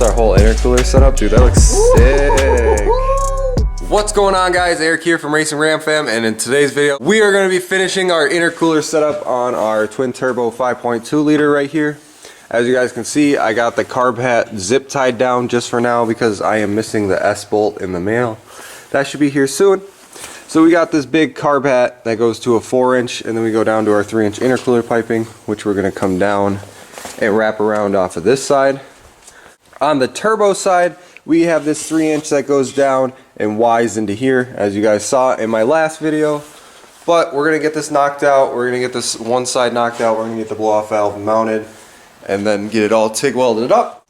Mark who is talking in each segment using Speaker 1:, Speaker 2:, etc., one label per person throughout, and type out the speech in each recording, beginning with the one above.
Speaker 1: that's our whole intercooler setup. Dude, that looks sick. What's going on, guys? Eric here from Racing Ram Fam, and in today's video we are going to be finishing our intercooler setup on our twin turbo 5.2 liter right here. As you guys can see, I got the carb hat zip tied down just for now because I am missing the S bolt in the mail. That should be here soon. So we got this big carb hat that goes to a 4-inch, and then we go down to our 3-inch intercooler piping, which we're going to come down and wrap around off of this side. On the turbo side, we have this 3-inch that goes down and Y's into here, as you guys saw in my last video. But we're going to get this knocked out. We're going to get this one side knocked out. We're going to get the blow-off valve mounted and then get it all TIG welded up.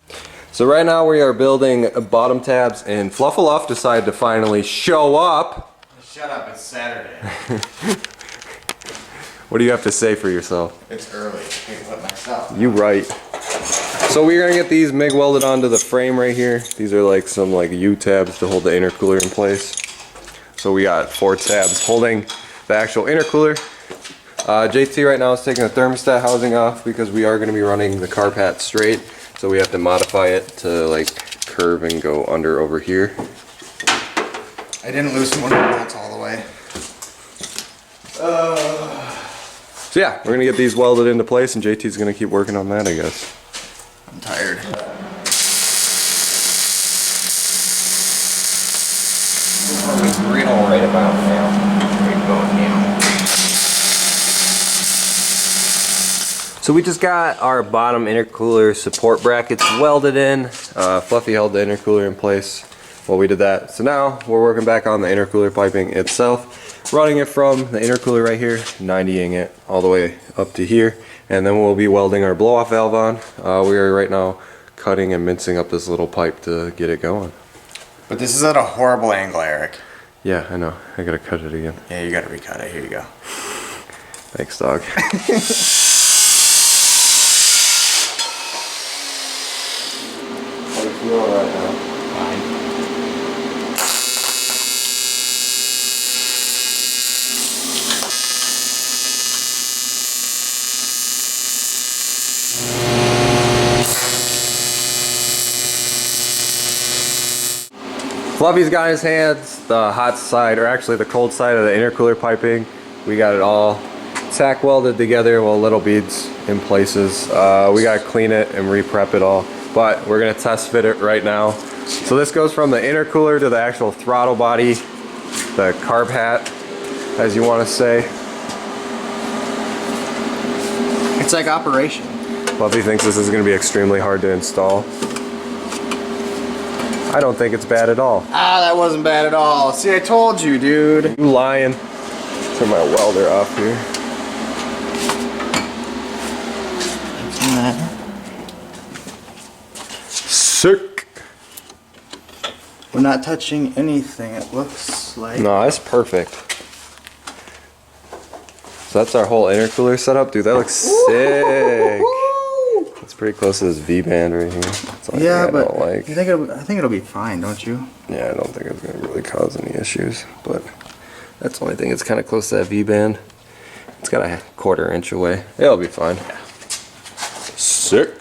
Speaker 1: So right now we are building bottom tabs, and Fluffalough decided to finally show up.
Speaker 2: Shut up, it's Saturday.
Speaker 1: What do you have to say for yourself?
Speaker 2: It's early. Can't let myself.
Speaker 1: You right. So we're gonna get these MIG welded onto the frame right here. These are like some U-tabs to hold the intercooler in place. So we got 4 tabs holding the actual intercooler. JT right now is taking the thermostat housing off because we are gonna be running the carb hat straight. So we have to modify it to curve and go under over here.
Speaker 2: I didn't loosen one of the bolts all the way.
Speaker 1: So yeah, we're gonna get these welded into place, and JT's gonna keep working on that, I guess.
Speaker 2: I'm tired.
Speaker 1: Real right about now. So we just got our bottom intercooler support brackets welded in. Fluffy held the intercooler in place while we did that. So now we're working back on the intercooler piping itself, running it from the intercooler right here, 90ing it all the way up to here, and then we'll be welding our blow-off valve on. We are right now cutting and mincing up this little pipe to get it going.
Speaker 2: But this is at a horrible angle, Eric.
Speaker 1: Yeah, I know. I gotta cut it again.
Speaker 2: Yeah, you gotta recut it. Here you go.
Speaker 1: Thanks, dog. How you feeling right now?
Speaker 2: Fine.
Speaker 1: Fluffy's got in his hands the hot side, or actually the cold side of the intercooler piping. We got it all tack welded together, well, little beads in places. We gotta clean it and re-prep it all, but we're gonna test fit it right now. So this goes from the intercooler to the actual throttle body, the carb hat, as you want to say.
Speaker 2: It's like operation.
Speaker 1: Fluffy thinks this is gonna be extremely hard to install. I don't think it's bad at all.
Speaker 2: Ah, that wasn't bad at all. See, I told you, dude.
Speaker 1: You lying. Turn my welder off here. Sick.
Speaker 2: We're not touching anything, it looks like.
Speaker 1: No, that's perfect. So that's our whole intercooler setup. Dude, that looks sick. It's pretty close to this V-band right here.
Speaker 2: Yeah, but I think it'll be fine, don't you?
Speaker 1: Yeah, I don't think it's going to really cause any issues, but that's the only thing. It's kind of close to that V-band. It's got a 1/4 inch away. It'll be fine. Yeah. Sick.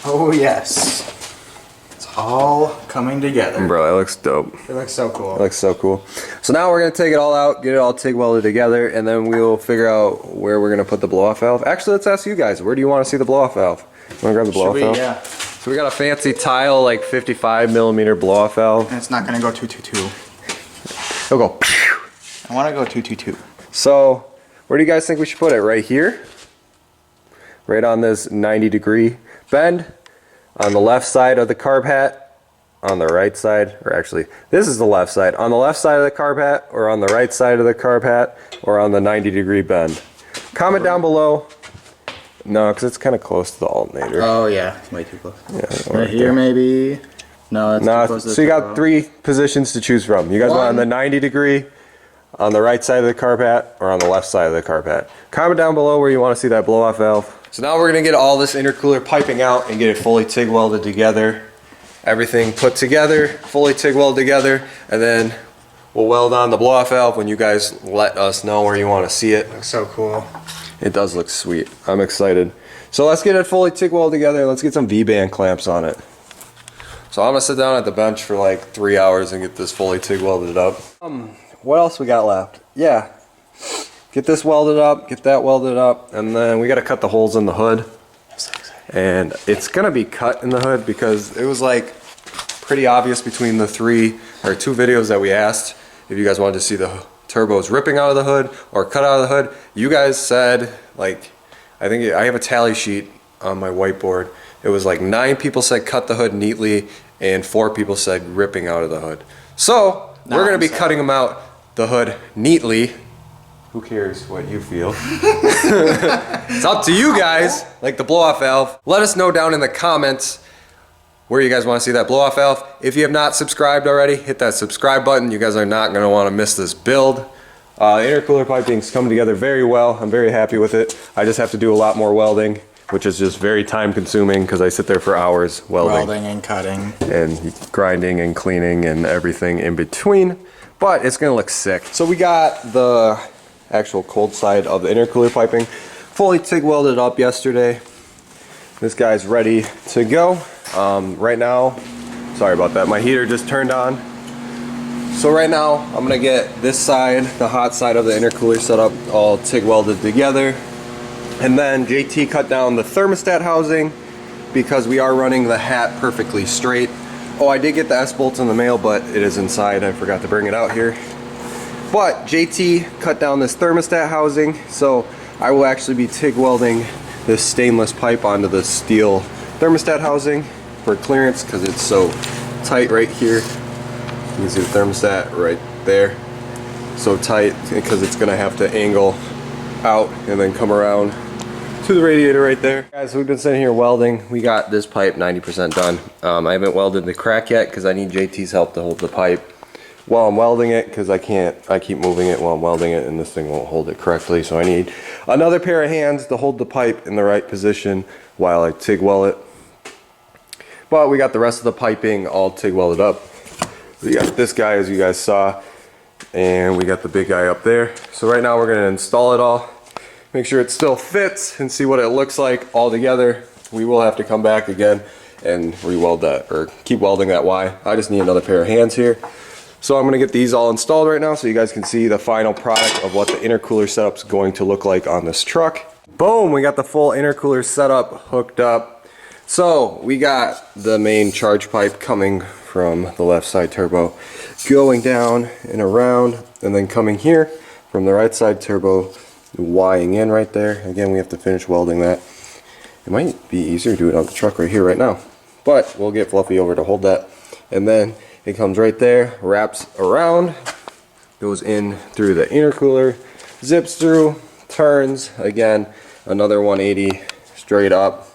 Speaker 2: Oh yes. It's all coming together.
Speaker 1: Bro, that looks dope.
Speaker 2: It looks so cool.
Speaker 1: It looks so cool. So now we're going to take it all out, get it all TIG welded together, and then we'll figure out where we're going to put the blow-off valve. Actually, let's ask you guys, where do you want to see the blow-off valve? You want to grab the blow-off valve?
Speaker 2: Yeah.
Speaker 1: So we got a fancy tile, 55mm blow-off valve.
Speaker 2: And it's not going to go 222.
Speaker 1: It'll go pew.
Speaker 2: I want to go 222.
Speaker 1: So, where do you guys think we should put it? Right here? Right on this 90-degree bend? On the left side of the carb hat? On the right side? Or actually, this is the left side. On the left side of the carb hat? Or on the right side of the carb hat? Or on the 90-degree bend? Comment down below. No, because it's kind of close to the alternator.
Speaker 2: Oh yeah, it's way too close.
Speaker 1: Yeah,
Speaker 2: right here maybe. No, that's too close to the
Speaker 1: so you got
Speaker 2: turbo.
Speaker 1: 3 positions to choose from. You guys want on the 90-degree, on the right side of the carb hat, or on the left side of the carb hat? Comment down below where you want to see that blow-off valve. So now we're going to get all this intercooler piping out and get it fully TIG welded together. Everything put together, fully TIG welded together, and then we'll weld on the blow-off valve when you guys let us know where you want to see it.
Speaker 2: Looks so cool.
Speaker 1: It does look sweet. I'm excited. So let's get it fully TIG welded together. Let's get some V-band clamps on it. So I'm gonna sit down at the bench for like 3 hours and get this fully TIG welded up. What else we got left? Yeah, get this welded up, get that welded up, and then we gotta cut the holes in the hood. And it's gonna be cut in the hood because it was like pretty obvious between the two videos that we asked if you guys wanted to see the turbos ripping out of the hood or cut out of the hood. You guys said, like, I think I have a tally sheet on my whiteboard. It was like 9 people said cut the hood neatly and 4 people said ripping out of the hood. So we're gonna be cutting them out the hood neatly. Who cares what you feel? It's up to you guys, like the blow-off valve. Let us know down in the comments where you guys want to see that blow-off valve. If you have not subscribed already, hit that subscribe button. You guys are not going to want to miss this build. Intercooler piping's coming together very well. I'm very happy with it. I just have to do a lot more welding, which is just very time consuming because I sit there for hours welding.
Speaker 2: Welding and cutting.
Speaker 1: And grinding and cleaning and everything in between. But it's going to look sick. So we got the actual cold side of the intercooler piping fully TIG welded up yesterday. This guy's ready to go. Right now, sorry about that, my heater just turned on. So right now I'm gonna get this side, the hot side of the intercooler set up, all TIG welded together. And then JT cut down the thermostat housing because we are running the hat perfectly straight. Oh, I did get the S-bolts in the mail, but it is inside. I forgot to bring it out here. But JT cut down this thermostat housing, so I will actually be TIG welding this stainless pipe onto the steel thermostat housing for clearance because it's so tight right here. You can see the thermostat right there. So tight because it's gonna have to angle out and then come around to the radiator right there. Guys, we've been sitting here welding. We got this pipe 90% done. I haven't welded the crack yet because I need JT's help to hold the pipe while I'm welding it because I keep moving it while I'm welding it and this thing won't hold it correctly. So I need another pair of hands to hold the pipe in the right position while I TIG weld it. But we got the rest of the piping all TIG welded up. We got this guy, as you guys saw, and we got the big guy up there. So right now we're gonna install it all, make sure it still fits and see what it looks like all together. We will have to come back again and re-weld that, or keep welding that Y. I just need another pair of hands here. So I'm gonna get these all installed right now so you guys can see the final product of what the intercooler setup's going to look like on this truck. Boom, we got the full intercooler setup hooked up. So we got the main charge pipe coming from the left side turbo, going down and around, and then coming here from the right side turbo, Y-ing in right there. Again, we have to finish welding that. It might be easier to do it on the truck right here right now, but we'll get Fluffy over to hold that. And then it comes right there, wraps around, goes in through the intercooler, zips through, turns, again, another 180 straight up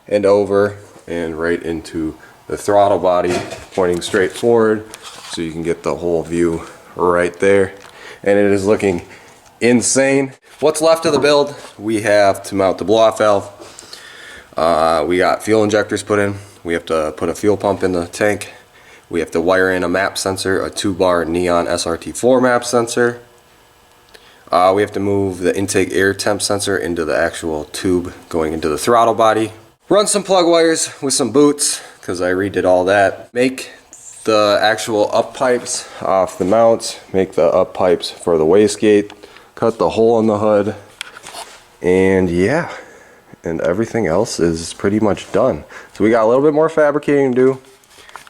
Speaker 1: and over and right into the throttle body, pointing straight forward so you can get the whole view right there. And it is looking insane. What's left of the build? We have to mount the blow-off valve. We got fuel injectors put in. We have to put a fuel pump in the tank. We have to wire in a map sensor, a 2-bar neon SRT4 map sensor. We have to move the intake air temp sensor into the actual tube going into the throttle body. Run some plug wires with some boots because I redid all that. Make the actual up pipes off the mounts. Make the up pipes for the wastegate. Cut the hole in the hood. And yeah, and everything else is pretty much done. So we got a little bit more fabricating to do.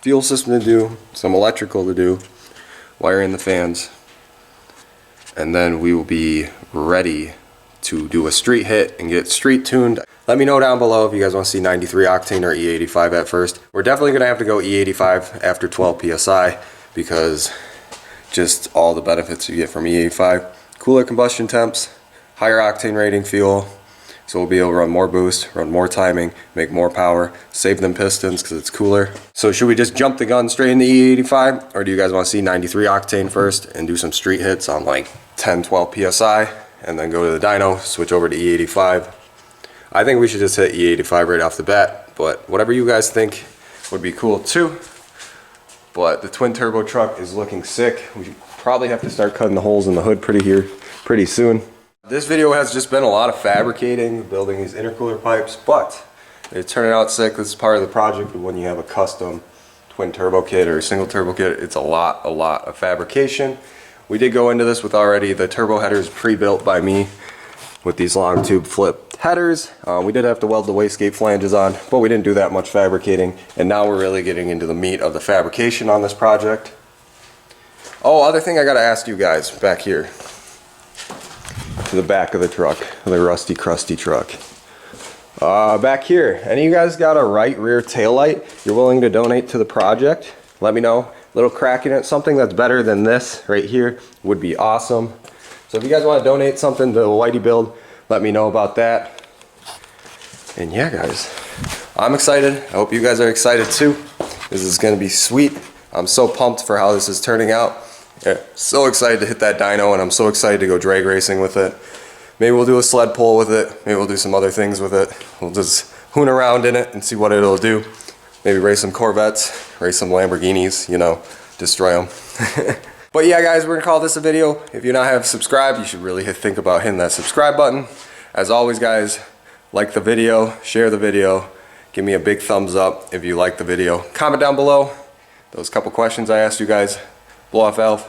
Speaker 1: Fuel system to do, some electrical to do, wiring the fans, and then we will be ready to do a street hit and get street tuned. Let me know down below if you guys want to see 93 octane or E85 at first. We're definitely going to have to go E85 after 12 psi because just all the benefits you get from E85. Cooler combustion temps, higher octane rating fuel, so we'll be able to run more boost, run more timing, make more power, save them pistons because it's cooler. So should we just jump the gun straight into E85, or do you guys want to see 93 octane first and do some street hits on like 10, 12 psi and then go to the dyno, switch over to E85? I think we should just hit E85 right off the bat, but whatever you guys think would be cool too. But the twin turbo truck is looking sick. We probably have to start cutting the holes in the hood pretty soon. This video has just been a lot of fabricating, building these intercooler pipes, but it's turning out sick. This is part of the project. When you have a custom twin turbo kit or a single turbo kit, it's a lot of fabrication. We did go into this with already the turbo headers pre-built by me with these long tube flip headers. We did have to weld the wastegate flanges on, but we didn't do that much fabricating, and now we're really getting into the meat of the fabrication on this project. Oh, other thing I gotta ask you guys back here to the back of the truck, the rusty crusty truck. Back here, any of you guys got a right rear tail light you're willing to donate to the project? Let me know. Little crack in it, something that's better than this right here would be awesome. So if you guys want to donate something to the Whitie Build, let me know about that. And yeah, guys, I'm excited. I hope you guys are excited too. This is going to be sweet. I'm so pumped for how this is turning out. Yeah, so excited to hit that dyno, and I'm so excited to go drag racing with it. Maybe we'll do a sled pull with it. Maybe we'll do some other things with it. We'll just hoon around in it and see what it'll do. Maybe race some Corvettes, race some Lamborghinis, you know, destroy them. But yeah, guys, we're gonna call this a video. If you not have subscribed, you should really think about hitting that subscribe button. As always, guys, like the video, share the video, give me a big thumbs up if you like the video. Comment down below those couple questions I asked you guys. Blow off valve,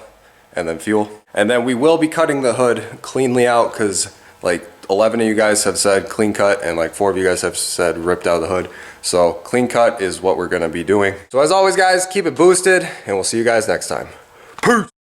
Speaker 1: and then fuel. And then we will be cutting the hood cleanly out, because like 11 of you guys have said clean cut, and like 4 of you guys have said ripped out the hood. So clean cut is what we're gonna be doing. So as always, guys, keep it boosted, and we'll see you guys next time. Peace!